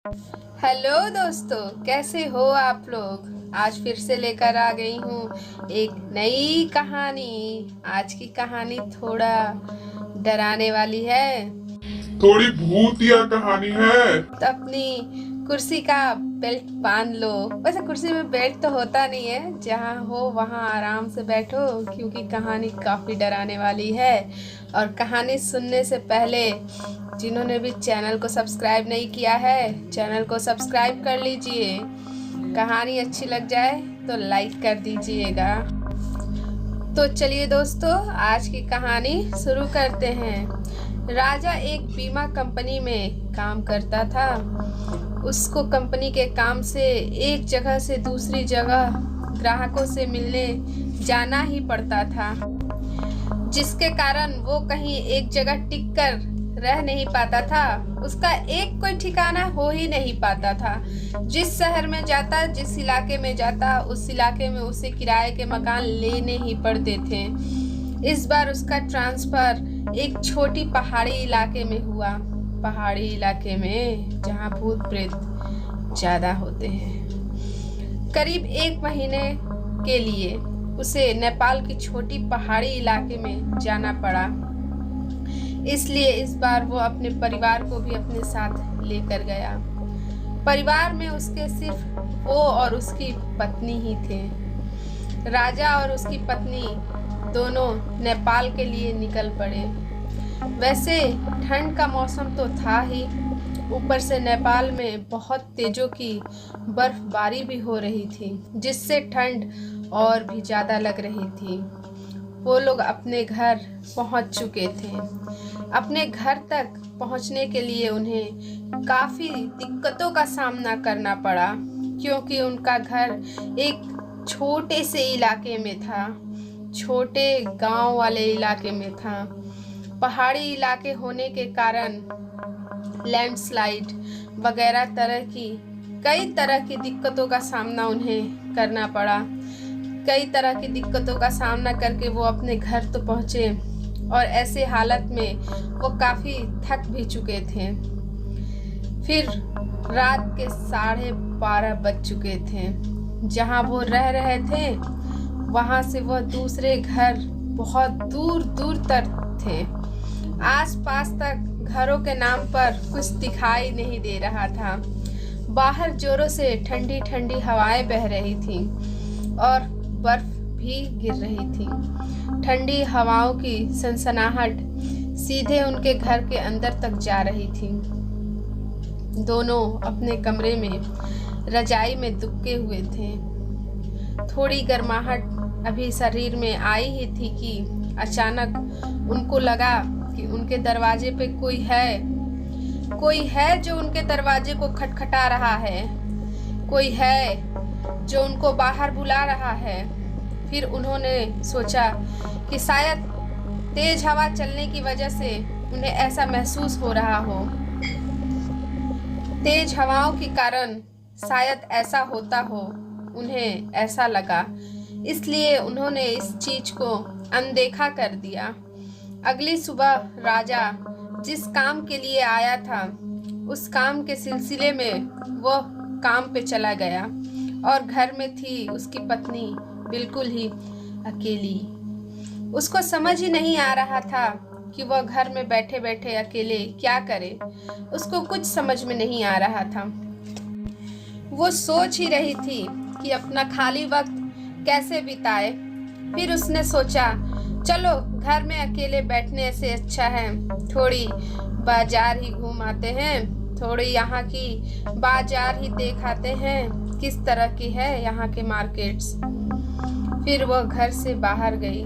Hello दोस्तों, कैसे हो आप लोग। आज फिर से लेकर आ गई हूँ एक नई कहानी। आज की कहानी थोड़ा डराने वाली है। थोड़ी भूतिया कहानी है। तो अपनी कुर्सी का बेल्ट बांध लो। वैसे कुर्सी में बेल्ट तो होता नहीं है, जहाँ हो वहाँ आराम से बैठो, क्योंकि कहानी काफ़ी डराने वाली है। और कहानी सुनने से पहले जिन्होंने भी चैनल को सब्सक्राइब नहीं किया है, चैनल को सब्सक्राइब कर लीजिए। कहानी अच्छी लग जाए तो लाइक कर दीजिएगा। तो चलिए दोस्तों, आज की कहानी शुरू करते हैं। राजा एक बीमा कंपनी में काम करता था। उसको कंपनी के काम से एक जगह से दूसरी जगह ग्राहकों से मिलने जाना ही पड़ता था, जिसके कारण वो कहीं एक जगह टिक कर रह नहीं पाता था। उसका एक कोई ठिकाना हो ही नहीं पाता था। जिस शहर में जाता, जिस इलाके में जाता, उस इलाके में उसे किराए के मकान लेने ही पड़ते थे। इस बार उसका ट्रांसफर एक छोटी पहाड़ी इलाके में हुआ। पहाड़ी इलाके में जहाँ भूत प्रेत ज्यादा होते हैं। करीब 1 महीने के लिए उसे नेपाल की छोटी पहाड़ी इलाके में जाना पड़ा। इसलिए इस बार वो अपने परिवार को भी अपने साथ लेकर गया। परिवार में उसके सिर्फ वो और उसकी पत्नी ही थे। राजा और उसकी पत्नी दोनों नेपाल के लिए निकल पड़े। वैसे ठंड का मौसम तो था ही, ऊपर से नेपाल में बहुत तेजों की बर्फबारी भी हो रही थी, जिससे ठंड और भी ज़्यादा लग रही थी। वो लोग अपने घर पहुंच चुके थे। अपने घर तक पहुंचने के लिए उन्हें काफ़ी दिक्कतों का सामना करना पड़ा, क्योंकि उनका घर एक छोटे से इलाके में था, छोटे गांव वाले इलाके में था। पहाड़ी इलाके होने के कारण लैंडस्लाइड वगैरह कई तरह की दिक्कतों का सामना उन्हें करना पड़ा। कई तरह की दिक्कतों का सामना करके वो अपने घर तो पहुँचे, और ऐसे हालत में वो काफ़ी थक भी चुके थे। फिर रात के 12:30 बज चुके थे। जहाँ वो रह रहे थे वहाँ से वह दूसरे घर बहुत दूर दूर तक थे। आसपास तक घरों के नाम पर कुछ दिखाई नहीं दे रहा था। बाहर जोरों से ठंडी ठंडी हवाएं बह रही थीं और बर्फ भी गिर रही थी। ठंडी हवाओं की सनसनाहट सीधे उनके घर के अंदर तक जा रही थी। दोनों अपने कमरे में रजाई में दुबके हुए थे। थोड़ी गर्माहट अभी शरीर में आई ही थी कि अचानक उनको लगा कि उनके दरवाजे पे कोई है जो उनके दरवाजे को खटखटा रहा है। कोई है जो उनको बाहर बुला रहा है। फिर उन्होंने सोचा कि शायद तेज हवा चलने की वजह से उन्हें ऐसा महसूस हो रहा हो। तेज हवाओं के कारण शायद ऐसा होता हो, उन्हें ऐसा लगा। इसलिए उन्होंने इस चीज को अनदेखा कर दिया। अगली सुबह राजा जिस काम के लिए आया था, उस काम के सिलसिले में वह काम पे चला गया, और घर में थी उसकी पत्नी बिल्कुल ही अकेली। उसको समझ ही नहीं आ रहा था कि वह घर में बैठे बैठे अकेले क्या करे। उसको कुछ समझ में नहीं आ रहा था। वो सोच ही रही थी कि अपना खाली वक्त कैसे बिताए। फिर उसने सोचा, चलो घर में अकेले बैठने से अच्छा है थोड़ी बाजार ही घूम आते हैं, थोड़ी यहाँ की बाजार ही देख आते हैं, किस तरह की है यहाँ के मार्केट्स। फिर वह घर से बाहर गई।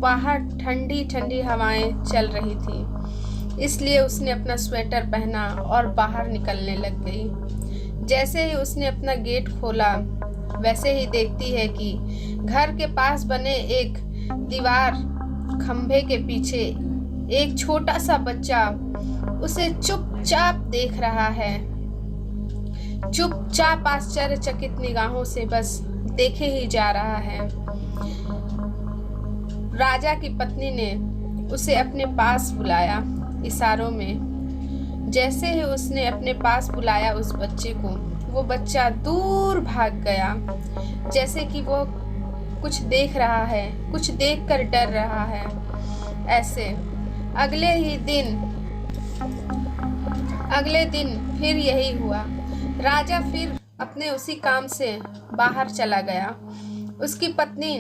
बाहर ठंडी ठंडी हवाएं चल रही थी, इसलिए उसने अपना स्वेटर पहना और बाहर निकलने लग गई। जैसे ही उसने अपना गेट खोला, वैसे ही देखती है कि घर के पास बने एक दीवार खंभे के पीछे एक छोटा सा बच्चा उसे चुपचाप देख रहा है। चुपचाप आश्चर्यचकित निगाहों से बस देखे ही जा रहा है। राजा की पत्नी ने उसे अपने पास बुलाया इशारों में। जैसे ही उसने अपने पास बुलाया उस बच्चे को, वो बच्चा दूर भाग गया, जैसे कि वो कुछ देख रहा है, कुछ देखकर डर रहा है। ऐसे अगले दिन फिर यही हुआ। राजा फिर अपने उसी काम से बाहर चला गया। उसकी पत्नी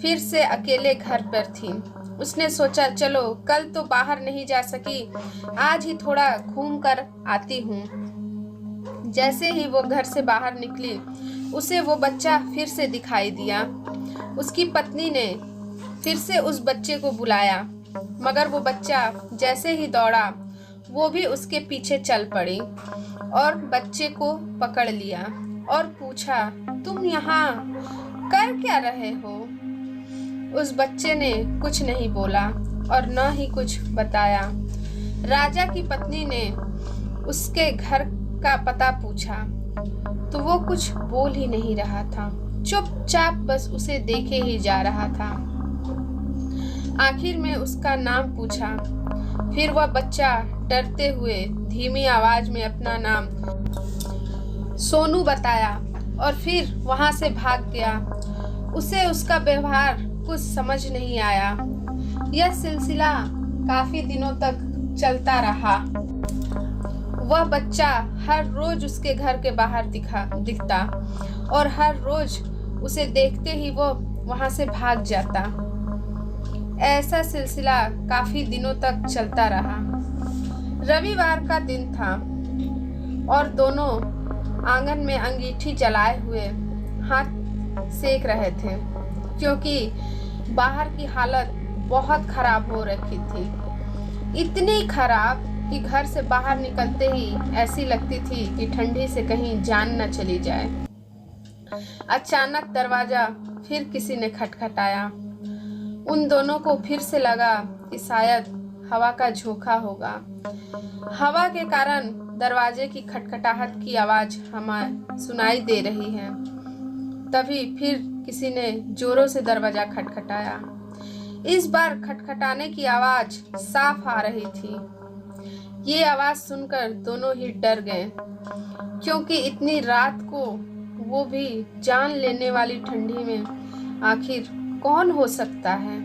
फिर से अकेले घर पर थी। उसने सोचा चलो कल तो बाहर नहीं जा सकी, आज ही थोड़ा घूम कर आती हूँ। जैसे ही वो घर से बाहर निकली, उसे वो बच्चा फिर से दिखाई दिया। उसकी पत्नी ने फिर से उस बच्चे को बुलाया, मगर वो बच्चा जैसे ही दौड़ा, वो भी उसके पीछे चल पड़ी और बच्चे को पकड़ लिया और पूछा, तुम यहाँ कर क्या रहे हो? उस बच्चे ने कुछ नहीं बोला और न ही कुछ बताया। राजा की पत्नी ने उसके घर का पता पूछा तो वो कुछ बोल ही नहीं रहा था, चुपचाप बस उसे देखे ही जा रहा था। आखिर में उसका नाम पूछा। फिर वह बच्चा डरते हुए धीमी आवाज में अपना नाम सोनू बताया और फिर वहां से भाग गया। उसे उसका व्यवहार कुछ समझ नहीं आया। यह सिलसिला काफी दिनों तक चलता रहा। वह बच्चा हर रोज उसके घर के बाहर दिखता और हर रोज उसे देखते ही वो वहां से भाग जाता। ऐसा सिलसिला काफी दिनों तक चलता रहा। रविवार का दिन था और दोनों आंगन में अंगीठी जलाए हुए हाथ सेक रहे थे, क्योंकि बाहर की हालत बहुत खराब हो रखी थी। इतनी खराब कि घर से बाहर निकलते ही ऐसी लगती थी कि ठंडी से कहीं जान न चली जाए। अचानक दरवाजा फिर किसी ने खटखटाया। उन दोनों को फिर से लगा कि शायद हवा का झोंका होगा। हवा के कारण दरवाजे की खटखटाहट की आवाज हमें सुनाई दे रही है। तभी फिर किसी ने जोरों से दरवाजा खटखटाया। इस बार खटखटाने की आवाज साफ आ रही थी। ये आवाज सुनकर दोनों ही डर गए, क्योंकि इतनी रात को, वो भी जान लेने वाली ठंडी में, आखिर कौन हो सकता है।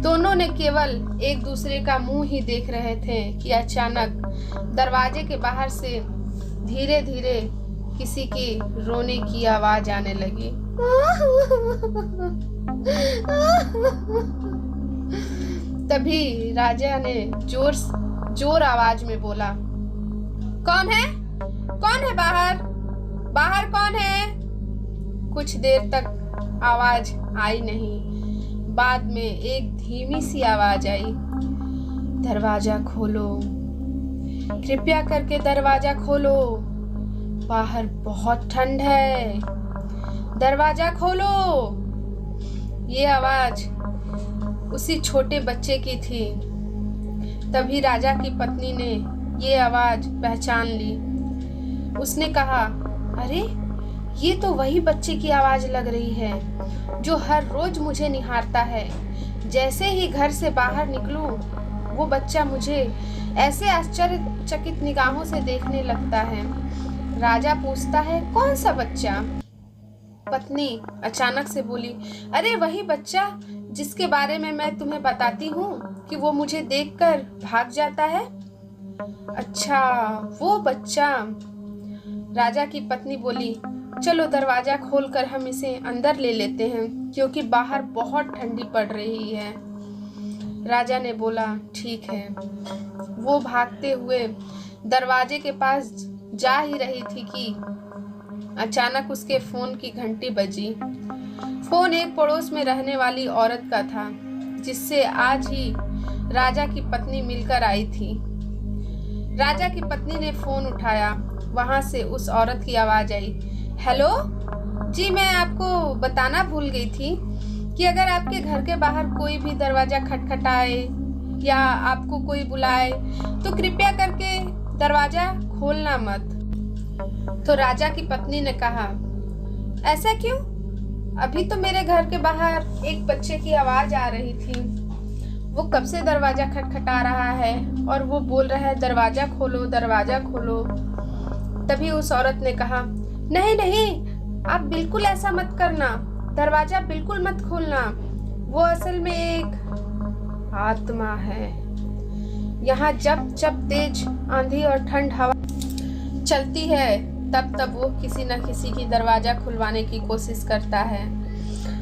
दोनों ने केवल एक दूसरे का मुंह ही देख रहे थे कि अचानक दरवाजे के बाहर से धीरे धीरे किसी की रोने की आवाज आने लगी। तभी राजा ने जोर आवाज में बोला, कौन है? कौन है बाहर? बाहर कौन है? कुछ देर तक आवाज आई नहीं। बाद में एक धीमी सी आवाज आई, दरवाजा खोलो, कृपया करके दरवाजा खोलो, बाहर बहुत ठंड है, दरवाजा खोलो। ये आवाज उसी छोटे बच्चे की थी। तभी राजा की पत्नी ने ये आवाज पहचान ली। उसने कहा, अरे ये तो वही बच्चे की आवाज लग रही है जो हर रोज मुझे निहारता है। जैसे ही घर से बाहर निकलूं, वो बच्चा मुझे ऐसे आश्चर्यचकित निगाहों से देखने लगता है। राजा पूछता है, कौन सा बच्चा? पत्नी अचानक से बोली, अरे वही बच्चा जिसके बारे में मैं तुम्हें बताती हूँ कि वो मुझे देखकर भाग जाता है। अच्छा, वो बच्चा। राजा की पत्नी बोली, चलो दरवाजा खोलकर हम इसे अंदर ले लेते हैं, क्योंकि बाहर बहुत ठंडी पड़ रही है। राजा ने बोला, ठीक है। वो भागते हुए दरवाजे के पास जा ही रही थी कि अचानक उसके फोन की घंटी बजी। फोन एक पड़ोस में रहने वाली औरत का था, जिससे आज ही राजा की पत्नी मिलकर आई थी। राजा की पत्नी ने फोन उठाया। वहां से उस औरत की आवाज आई, हेलो जी, मैं आपको बताना भूल गई थी कि अगर आपके घर के बाहर कोई भी दरवाजा खटखटाए या आपको कोई बुलाए तो कृपया करके दरवाजा खोलना मत। तो राजा की पत्नी ने कहा, ऐसा क्यों? अभी तो मेरे घर के बाहर एक बच्चे की आवाज आ रही थी। वो कब से दरवाजा खटखटा रहा है और वो बोल रहा है दरवाजा खोलो, दरवाजा खोलो। तभी उस औरत ने कहा, नहीं नहीं, आप बिल्कुल ऐसा मत करना, दरवाजा बिल्कुल मत खोलना, वो असल में एक आत्मा है। यहाँ जब जब तेज आंधी और ठंड हवा चलती है तब तब वो किसी न किसी की दरवाजा खुलवाने की कोशिश करता है,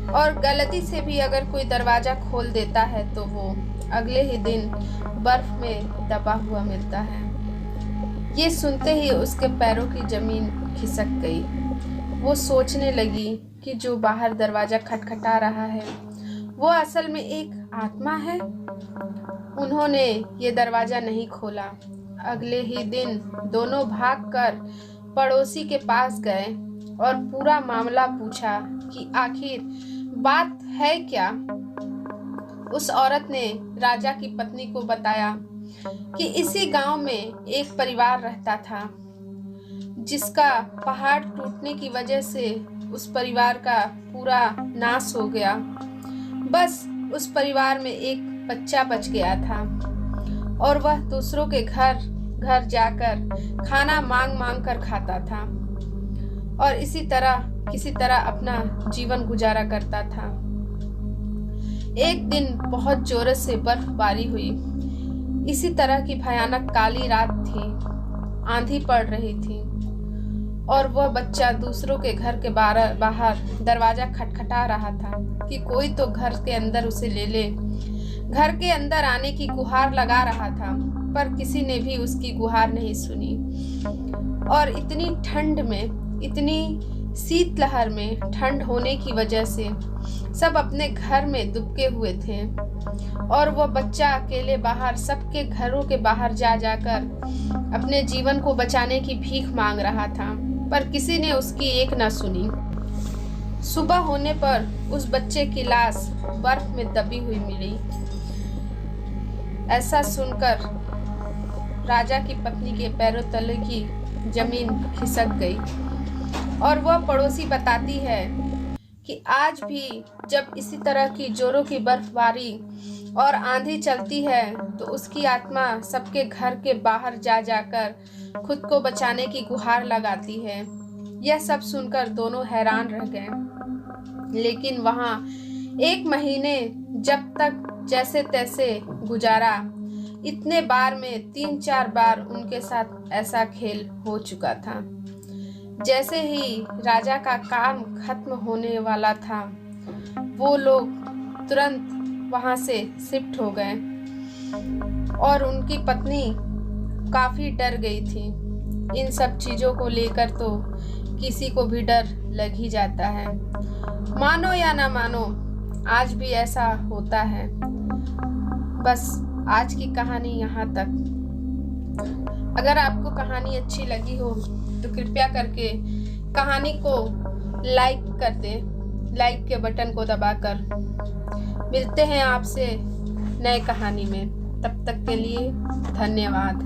और गलती से भी अगर कोई दरवाजा खोल देता है तो वो अगले ही दिन बर्फ में दबा हुआ मिलता है। ये सुनते ही उसके पैरों की जमीन खिसक गई। वो सोचने लगी कि जो बाहर दरवाजा खटखटा रहा है वो असल में एक आत्मा है। उन्होंने ये दरवाजा नहीं खोला। अगले ही दिन दोनों भागकर पड़ोसी के पास गए और पूरा मामला पूछा कि आखिर बात है क्या। उस औरत ने राजा की पत्नी को बताया कि इसी गांव में एक परिवार रहता था जिसका पहाड़ टूटने की वजह से उस परिवार का पूरा नाश हो गया। बस उस परिवार में एक बच्चा बच गया था और वह दूसरों के घर घर जाकर खाना मांग मांग कर खाता था और इसी तरह किसी तरह अपना जीवन गुजारा करता था। एक दिन बहुत जोर से बर्फबारी हुई। इसी तरह की भयानक काली रात थी, आंधी पड़ रही थी और वह बच्चा दूसरों के घर के बाहर दरवाजा खटखटा रहा था कि कोई तो घर के अंदर उसे ले ले। घर के अंदर आने की गुहार लगा रहा था पर किसी ने भी उसकी गुहार नहीं सुनी। और इतनी ठंड में, इतनी शीतलहर में ठंड होने की वजह से सब अपने घर में दुबके हुए थे और वह बच्चा अकेले बाहर सबके घरों के बाहर जा जाकर अपने जीवन को बचाने की भीख मांग रहा था, पर किसी ने उसकी एक न सुनी। सुबह होने पर उस बच्चे की लाश बर्फ में दबी हुई मिली। ऐसा सुनकर राजा की पत्नी के पैरों तले की जमीन खिसक गई और वह पड़ोसी बताती है कि आज भी जब इसी तरह की जोरों की बर्फबारी और आंधी चलती है तो उसकी आत्मा सबके घर के बाहर जा जाकर खुद को बचाने की गुहार लगाती है। यह सब सुनकर दोनों हैरान रह गए। लेकिन वहाँ 1 महीने जब तक जैसे तैसे गुजारा। इतने बार में 3-4 बार उनके साथ ऐसा खेल हो चुका था। जैसे ही राजा का काम खत्म होने वाला था वो लोग तुरंत वहां से शिफ्ट हो गए और उनकी पत्नी काफी डर गई थी। इन सब चीजों को लेकर तो किसी को भी डर लग ही जाता है, मानो या ना मानो, आज भी ऐसा होता है। बस आज की कहानी यहाँ तक। अगर आपको कहानी अच्छी लगी हो तो कृपया करके कहानी को लाइक कर दें, लाइक के बटन को दबाकर। मिलते हैं आपसे नए कहानी में, तब तक के लिए धन्यवाद।